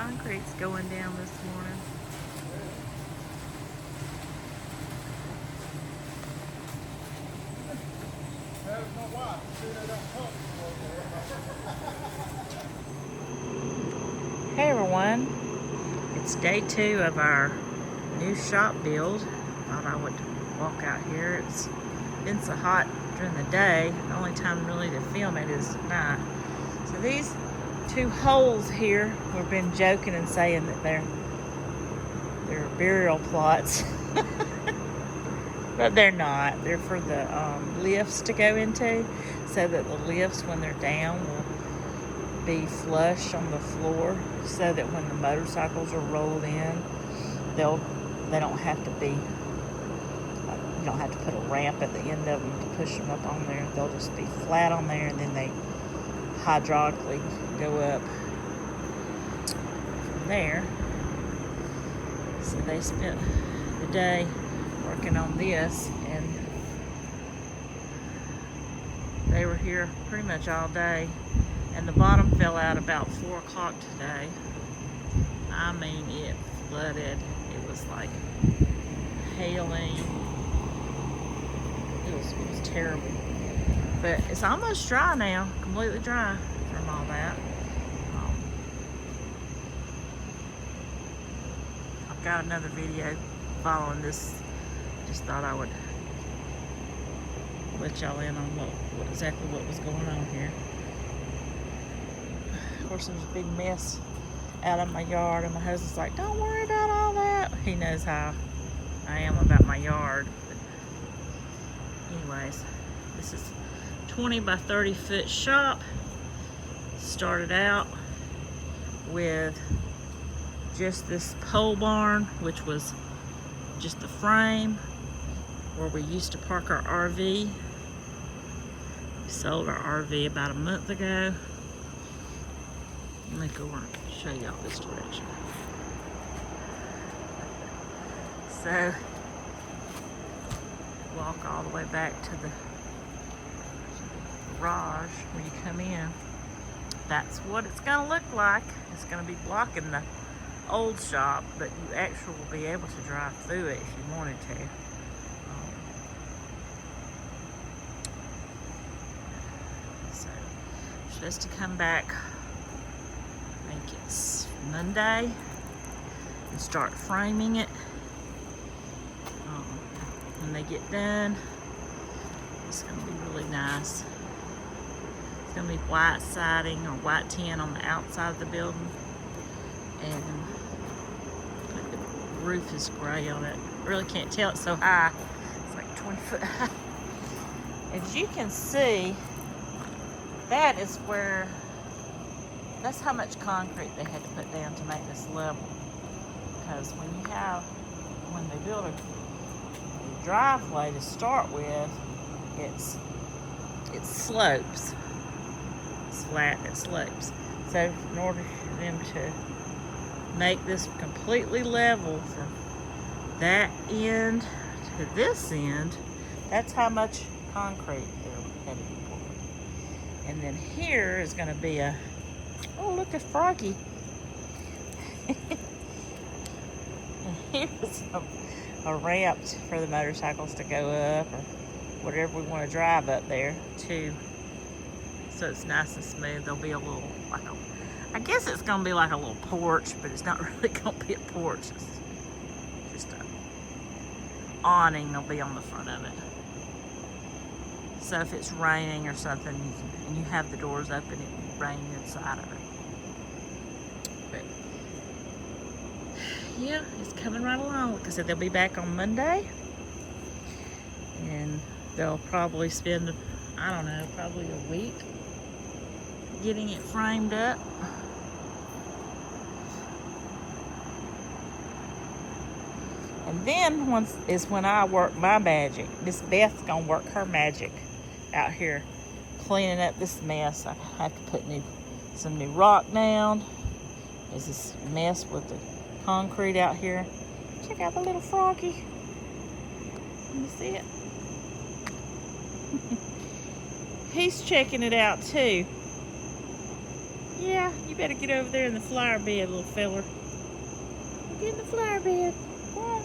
concrete's going down this morning. Hey everyone, it's day 2 of our new shop build. Thought I would walk out here. It's been so hot during the day. The only time really to film it is at night. So these 2 holes here, we've been joking and saying that they're burial plots. But they're not. They're for the lifts to go into, so that the lifts, when they're down, will be flush on the floor, so that when the motorcycles are rolled in, they don't have to be, you don't have to put a ramp at the end of them to push them up on there. They'll just be flat on there, and then they hydraulically go up from there. So they spent the day working on this, and they were here pretty much all day, and the bottom fell out about 4 o'clock today. I mean, it flooded. It was like hailing. It was terrible, but it's almost dry now, completely dry from all that. I've got another video following this. Just thought I would let y'all in on exactly what was going on here. Of course, there's a big mess out of my yard, and my husband's like, don't worry about all that. He knows how I am about my yard. But anyways, this is 20 by 30 foot shop. Started out with just this pole barn, which was just the frame where we used to park our RV. We sold our RV about a month ago. Let me go and show y'all this direction. So, walk all the way back to the garage when you come in. That's what it's gonna look like. It's gonna be blocking the old shop, but you actually will be able to drive through it if you wanted to. So, we're supposed to come back, I think it's Monday, and start framing it. When they get done, it's going to be really nice. It's going to be white siding or white tin on the outside of the building, and the roof is gray on it. Really can't tell, it's so high. It's like 20 foot high. As you can see, that's how much concrete they had to put down to make this level. Because when they build a driveway to start with, it slopes. It's flat, it slopes. So in order for them to make this completely level from that end to this end, that's how much concrete there had to be poured. And then here is going to be oh, look at Froggy. And here's a ramp for the motorcycles to go up, or whatever we want to drive up there too. So it's nice and smooth. There'll be a little, I guess it's going to be like a little porch, but it's not really going to be a porch. It's just a awning that'll be on the front of it. So if it's raining or something, and you have the doors open, it will rain inside of it. But yeah, it's coming right along. Like I said, they'll be back on Monday, and they'll probably spend, I don't know, probably a week getting it framed up. And then when I work my magic. Miss Beth's gonna work her magic out here cleaning up this mess. I have to put some new rock down. There's this mess with the concrete out here. Check out the little froggy. Can you see it? He's checking it out too. Yeah, you You better get over there in the flower bed, little feller. Get in the flower bed. Come on.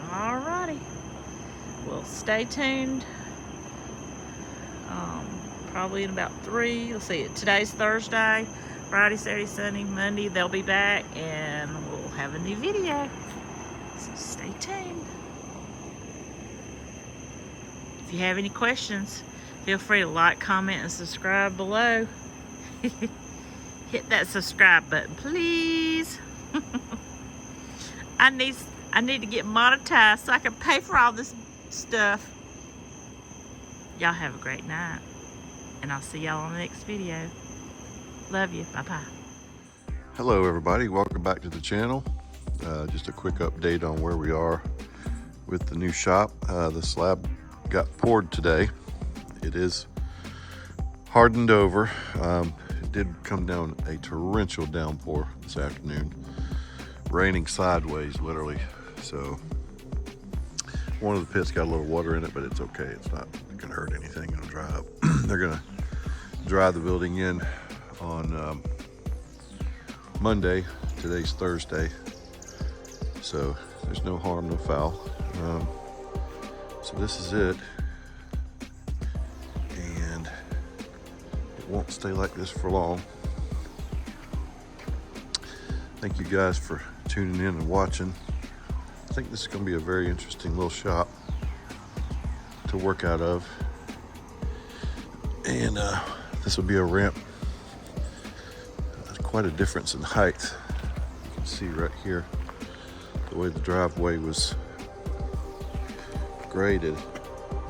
Alrighty. Well, stay tuned. Probably in about 3. Let's see. Today's Thursday. Friday, Saturday, Sunday, Monday. They'll be back, and we'll have a new video. So stay tuned. If you have any questions, feel free to like, comment, and subscribe below. Hit that subscribe button, please. I need to get monetized so I can pay for all this stuff. Y'all have a great night, and I'll see y'all on the next video. Love you. Bye-bye. Hello everybody, welcome back to the channel. Just a quick update on where we are with the new shop. The slab got poured today. It is hardened over. It did come down a torrential downpour this afternoon, raining sideways literally. So one of the pits got a little water in it, but it's okay. It's not gonna hurt anything. It'll dry up. They're gonna dry the building in on Monday. Today's Thursday, so there's no harm, no foul. So this is it, and it won't stay like this for long. Thank you guys for tuning in and watching. I think this is going to be a very interesting little shop to work out of, and this will be a ramp. There's quite a difference in height. You can see right here the way the driveway was graded.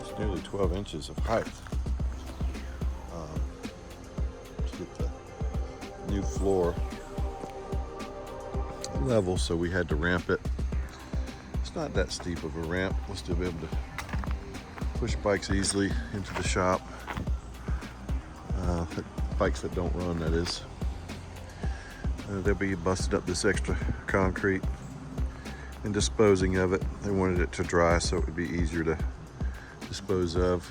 It's nearly 12 inches of height to get the new floor level, so we had to ramp it. It's not that steep of a ramp. We'll still be able to push bikes easily into the shop. Bikes that don't run, that is. They'll be busted up this extra concrete and disposing of it. They wanted it to dry so it would be easier to dispose of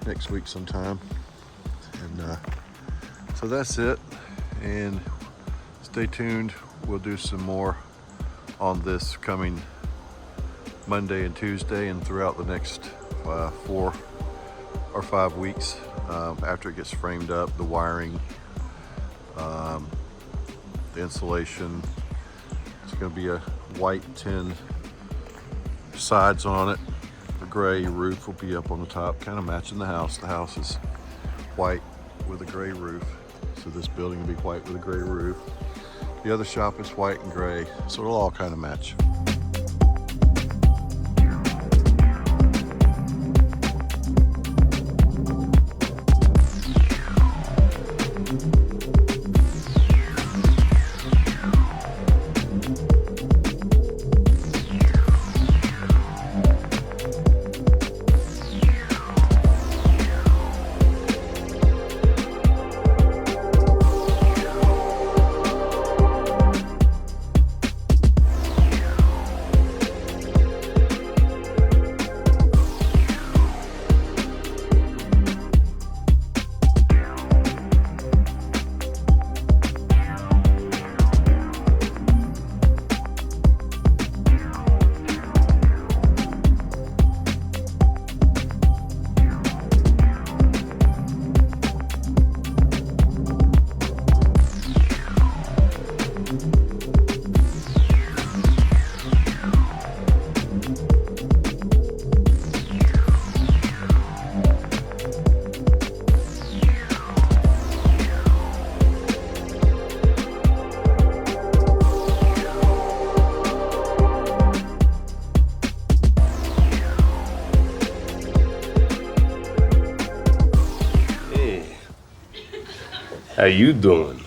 next week sometime. And so that's it, and stay tuned. We'll do some more on this coming Monday and Tuesday and throughout the next 4 or 5 weeks after it gets framed up. The wiring, the insulation. It's going to be a white tin sides on it. The gray roof will be up on the top, kind of matching the house. The house is white with a gray roof, so this building will be white with a gray roof. The other shop is white and gray, so it'll all kind of match. How you doing?